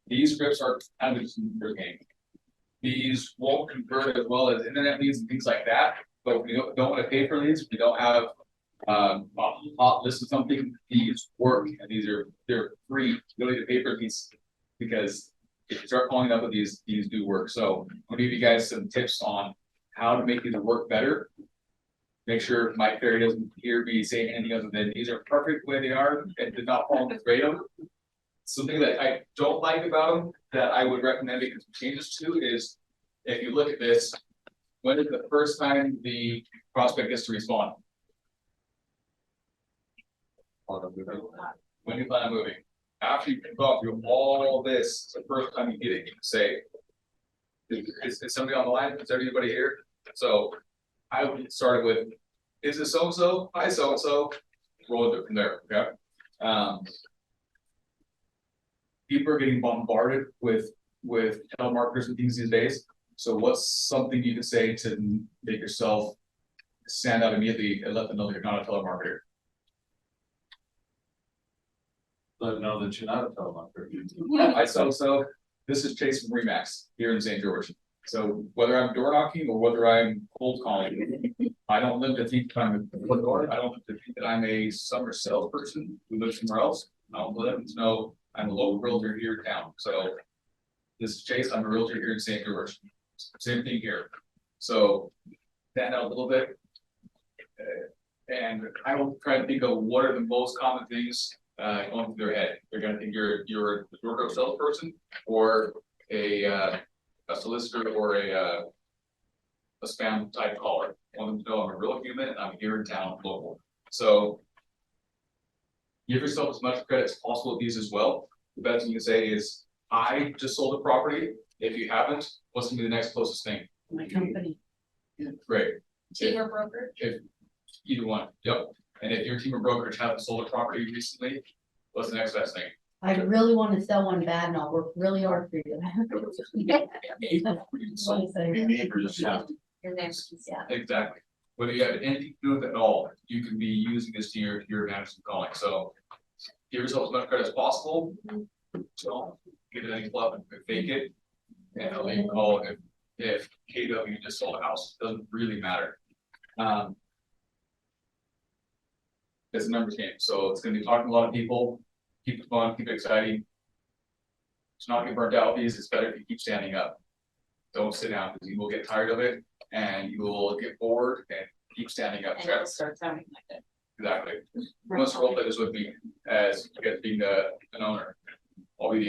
These scripts are kind of just your game. These won't convert as well as internet leads and things like that. But if we don't want to pay for these, we don't have a hot list of something. These work, and they're free. You don't need to pay for these because if you start following up with these do work. So I'll give you guys some tips on how to make these work better. Make sure Mike Ferry doesn't hear me say anything other than these are perfect the way they are and did not fall into them. Something that I don't like about them that I would recommend making some changes to is if you look at this, when is the first time the prospect gets to respond? When you plan on moving. After you've gone through all this, the first time you get it, you can say, is somebody on the line? Is there anybody here? So I would get started with, is it so-and-so? Hi, so-and-so. Roll it from there, okay? People are getting bombarded with telemarketers and things these days. So what's something you can say to make yourself stand out immediately and let them know that you're not a telemarketer? Let them know that you're not a telemarketer. Hi, so this is Chase from Remax here in St. George. So whether I'm door knocking or whether I'm cold calling, I don't live to think I don't live to think that I'm a summer salesperson who lives somewhere else. I'll let them know I'm a local realtor here in town. So this is Chase. I'm a realtor here in St. George. Same thing here. So stand out a little bit, and I will try to think of what are the most common things going through their head. They're going to think you're a door salesperson or a solicitor or a spam type caller. I want them to know I'm a real human and I'm here in town local. So give yourself as much credit as possible with these as well. The best thing you can say is, I just sold a property. If you haven't, what's gonna be the next closest thing? My company. Great. Team or broker? If either one, yep. And if your team or brokerage haven't sold a property recently, what's the next best thing? I really want to sell one bad and I'll work really hard for you. So, Your next, yeah. exactly. Whether you have anything to do with it at all, you can be using this to your advantage in calling. So give yourself as much credit as possible. Don't give it any fluff and fake it. And I'll leave a call if KW just sold a house. It doesn't really matter. It's a numbers game. So it's gonna be talking to a lot of people, keep it fun, keep it exciting. It's not get burnt out with these, it's better if you keep standing up. Don't sit down because you will get tired of it and you will get bored and keep standing up. And it'll start sounding like that. Exactly. Let's role play this with me as you guys being an owner. I'll be the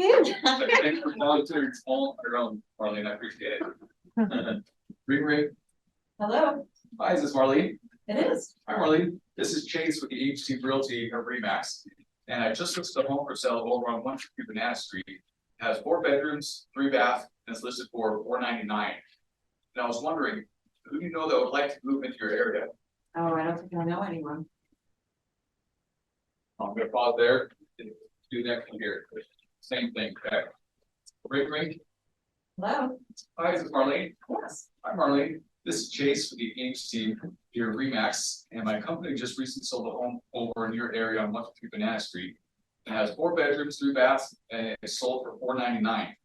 agent. Thanks for volunteering all on your own, Marlene. I appreciate it. Ring. Hello, Hi, is this Marlene? it is. Hi, Marlene. This is Chase with the Agency Realty of Remax. And I just listed a home for sale over on 153 Banana Street. It has 4 bedrooms, 3 bath, and it's listed for $499. And I was wondering, who do you know that would like to move into your area? Oh, I don't think I know anyone. I'm gonna pause there and do next one here. Same thing, okay? Ring. Hello, Hi, this is Marlene. yes. Hi, Marlene. This is Chase with the agency here at Remax, and my company just recently sold a home over in your area on 153 Banana Street. It has 4 bedrooms, 3 baths, and it's sold for $499.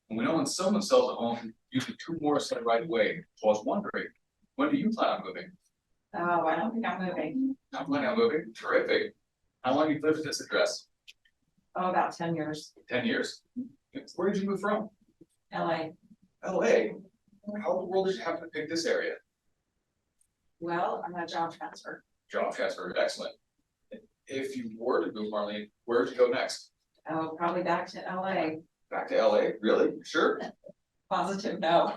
And we know when someone sells a home, usually 2 more sell right away. So I was wondering, when do you plan on moving? Oh, I don't think I'm moving. I'm planning on moving. Terrific. How long have you lived at this address? Oh, about 10 years. 10 years. Where did you move from? LA. LA. How in the world did you happen to pick this area? Well, I'm a job transfer. Job transfer, excellent. If you were to move, Marlene, where would you go next? Oh, probably back to LA. Back to LA? Really? Sure. Positive, no.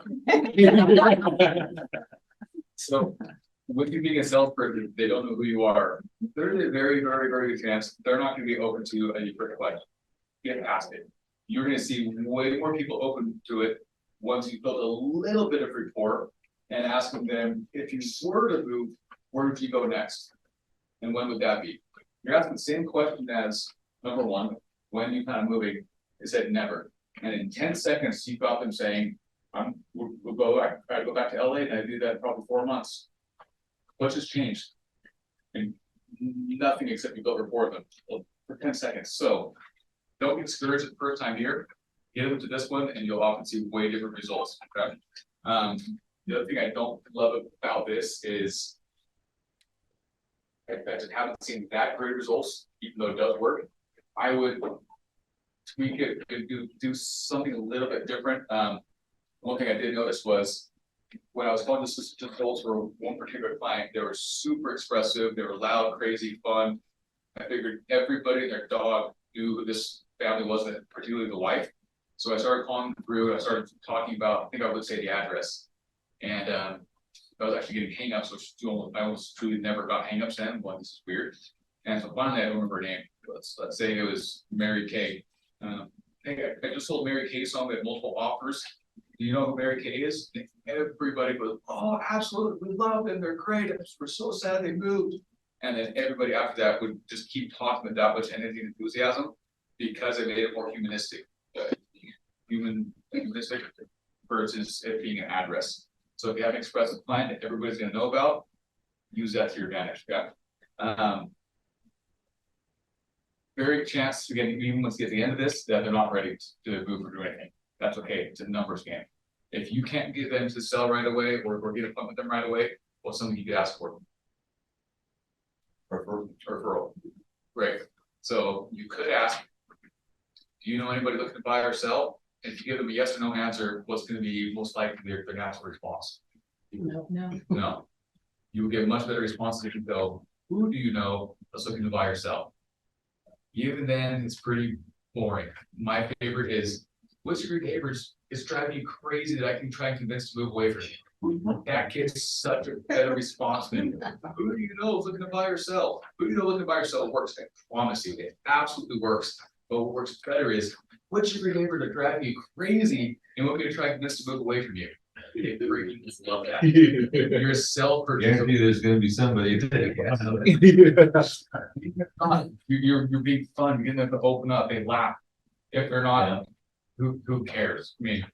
So, with you being a salesperson, they don't know who you are. There's a very, very, very good chance they're not going to be open to any freaking question. Get past it. You're going to see way more people open to it once you build a little bit of rapport and asking them, if you were to move, where would you go next? And when would that be? You're asking the same question as number 1, when you plan on moving. They said never. And in 10 seconds, you got them saying, I go back to LA, and I do that in probably 4 months. What just changed? And nothing except you built rapport with them for 10 seconds. So Don't get discouraged the first time here. Get them to this one and you'll often see way different results. Okay. The other thing I don't love about this is I just haven't seen that great results, even though it does work. I would tweak it and do something a little bit different. One thing I did notice was when I was going to results for one particular client, they were super expressive, they were loud, crazy, fun. I figured everybody and their dog knew who this family was, and particularly the wife. So I started calling them through, I started talking about, I think I would say the address. And I was actually getting hangups, which I almost truly never got hangups then. Well, this is weird. And so finally, I don't remember her name. Let's say it was Mary Kay. I just sold Mary Kay song. We had multiple offers. Do you know who Mary Kay is? Everybody goes, oh, absolutely, we love them. They're great. We're so sad they moved. And then everybody after that would just keep talking with that much energy and enthusiasm because it made it more humanistic, humanistic versus it being an address. So if you have an expressive client that everybody's going to know about, use that to your advantage. Yeah. Very chance again, even once you get to the end of this, that they're not ready to move or do anything. That's okay. It's a numbers game. If you can't get them to sell right away or get a fund with them right away, well, something you could ask for. Referral. Great. So you could ask, do you know anybody looking to buy or sell? And if you give them a yes or no answer, what's going to be most likely their natural response? No. No. You will get a much better response if you go, who do you know that's looking to buy or sell? Even then, it's pretty boring. My favorite is, which of your neighbors is driving you crazy that I can try and convince to move away from you? That gets such a better response than who do you know is looking to buy or sell? Who do you know looking to buy or sell? It works. I promise you, it absolutely works. But what works better is, which of your neighbors are driving you crazy and want me to try and convince to move away from you? You just love that. You're a sell person. Guarantee there's gonna be somebody. You're being fun, getting them to open up, they laugh. If they're not, who cares? I mean,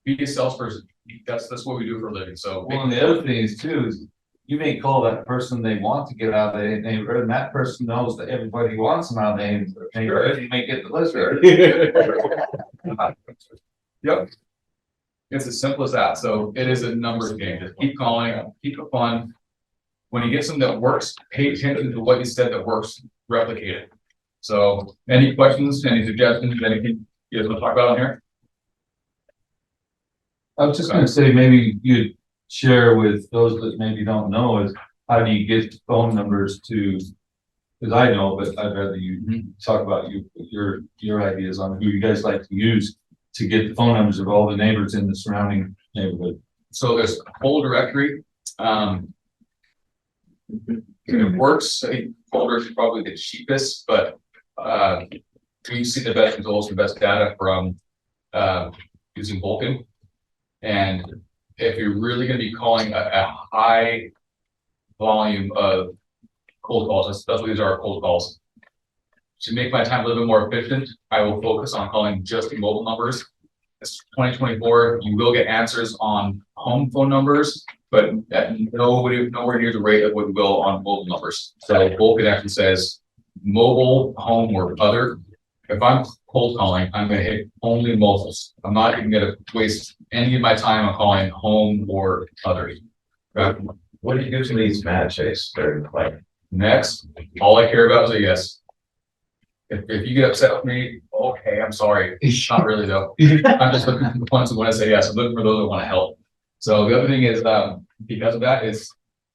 be a salesperson. That's what we do for a living. So Well, and the other thing is too, is you may call that person they want to get out of the neighborhood, and that person knows that everybody wants them out of the neighborhood, you may get the list. Yep. It's as simple as that. So it is a numbers game. Just keep calling, keep it fun. When you get something that works, pay attention to what you said that works, replicate it. So any questions, any suggestions, anything you guys want to talk about on here? I was just gonna say, maybe you'd share with those that maybe don't know is how do you get phone numbers to, because I know, but I'd rather you talk about your ideas on who you guys like to use to get the phone numbers of all the neighbors in the surrounding neighborhood. So there's a whole directory. It works. I think folders is probably the cheapest, but we see the best results and best data from using Vulcan. And if you're really going to be calling a high volume of cold calls, that's what these are, cold calls. To make my time a little bit more efficient, I will focus on calling just the mobile numbers. It's 2024. You will get answers on home phone numbers, but nowhere near the rate of what you will on mobile numbers. So Vulcan actually says mobile, home, or other. If I'm cold calling, I'm going to hit only mobiles. I'm not even going to waste any of my time on calling home or other. Okay. What do you do to these matches during the play? Next, all I care about is a yes. If you get upset with me, okay, I'm sorry. Not really though. I'm just looking for the ones who want to say yes. I'm looking for those that want to help. So the other thing is, because of that, is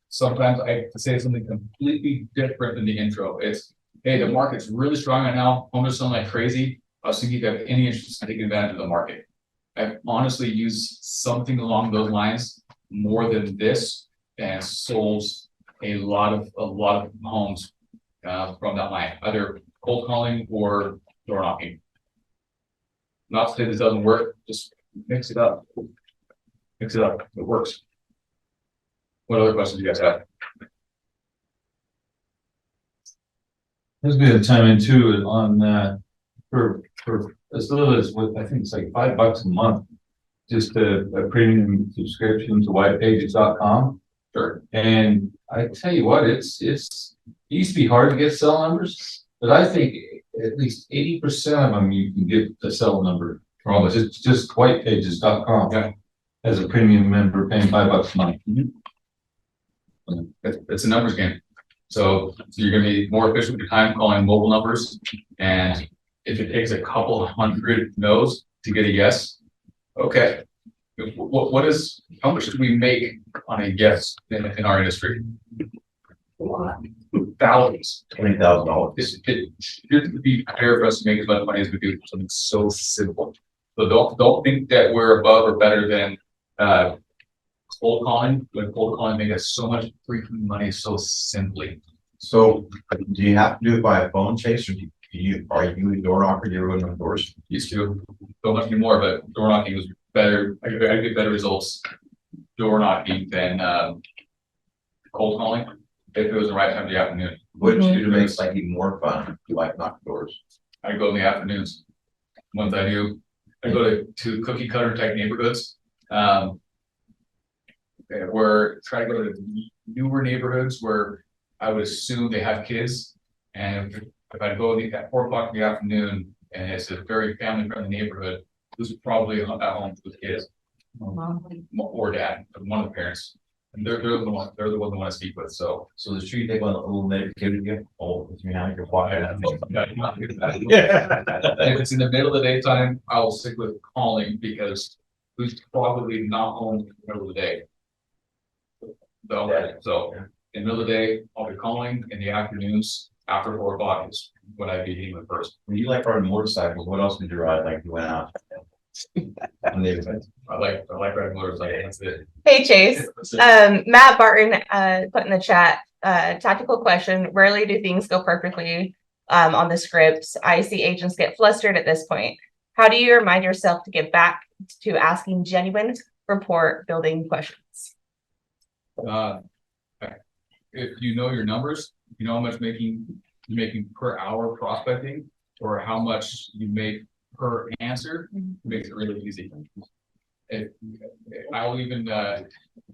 sometimes I have to say something completely different than the intro. It's, hey, the market's really strong right now. Home is selling like crazy. I was thinking if you have any interest in taking advantage of the market. I've honestly used something along those lines more than this, and sold a lot of homes from that line, either cold calling or door knocking. Not to say this doesn't work, just mix it up. Mix it up. It works. What other questions do you guys have? There's been a time in too on for as little as what I think it's like $5 a month, just a premium subscription to whitepages.com. Sure. And I tell you what, it used to be hard to get cell numbers, but I think at least 80% of them, you can get a cell number from, it's just whitepages.com. Yeah. As a premium member paying $5 a month. It's a numbers game. So you're gonna be more efficient with your time calling mobile numbers, and if it takes a couple hundred no's to get a yes, okay. How much do we make on a yes in our industry? Thousands. $20,000. It should be fair for us to make as much money as we do for something so simple. So don't think that we're above or better than cold calling. When cold calling make us so much freaking money so simply. So do you have to do it by a phone, Chase, or are you a door knocker? Do you ever go to doors? Used to, don't much anymore, but door knocking was better. I get better results door knocking than cold calling if it was the right time of the afternoon. What did you do to make it like even more fun? You like knocking doors? I go in the afternoons. Once I do, I go to cookie cutter type neighborhoods. Where try to go to newer neighborhoods where I would assume they have kids, and if I go at 4 o'clock in the afternoon and it's a very family friendly neighborhood, who's probably at home with kids or dad, one of the parents, and they're the one I want to speak with. So So the street they want a little negativity again. Oh, it's me now. You're quiet. if it's in the middle of the daytime, I will stick with calling because who's probably not home in the middle of the day. So in the middle of the day, I'll be calling. In the afternoons, after 4 o'clock is when I'd be hitting the first. When you like riding motorcycles, what else did you ride? Like you went out? On the event? I like riding motorcycles. That's it. Hey Chase, Matt Barton put in the chat, tactical question, rarely do things go perfectly on the scripts. I see agents get flustered at this point. How do you remind yourself to get back to asking genuine rapport building questions? If you know your numbers, you know how much you're making per hour prospecting, or how much you make per answer, makes it really easy. I'll even I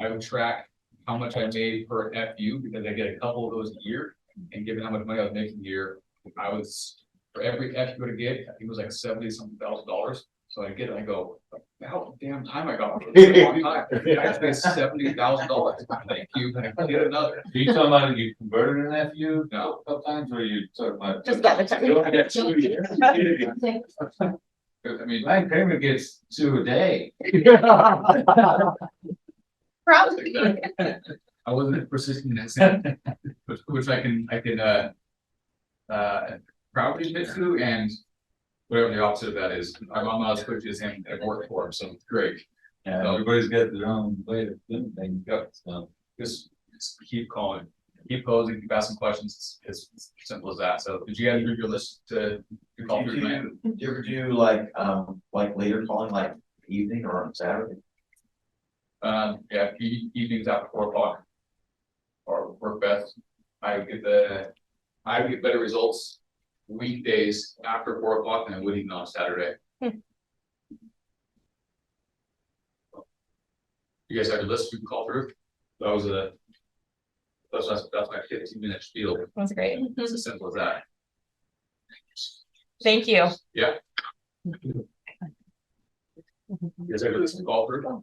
would track how much I made per FU because I get a couple of those a year, and given how much money I was making a year, I was for every FU to get, I think it was like $70-something thousand. So I get it, I go, how damn time I got. I spent $70,000. Thank you. And I get another. Are you talking about you converted an FU No. a couple times, or you talking about? Just about the time. You only got 2 years. I mean, Ryan Kramer gets 2 a day. Probably. I wasn't persistent in that, which I can proudly admit to, and whatever the opposite of that is. I'm not as quick as him at work for him, so great. Yeah, everybody's got their own way of doing things. Yep. So, Just keep calling, keep posing, keep asking questions. It's simple as that. So did you guys read your list to call through tonight? Do you ever do like later calling, like evening or on Saturday? Yeah, evenings after 4 o'clock or work best. I would get better results weekdays after 4 o'clock than I would even on Saturday. You guys have your list we can call through? That's my 15-minute spiel. That's great. It's as simple as that. Thank you. Yeah. You guys have your list we can call through?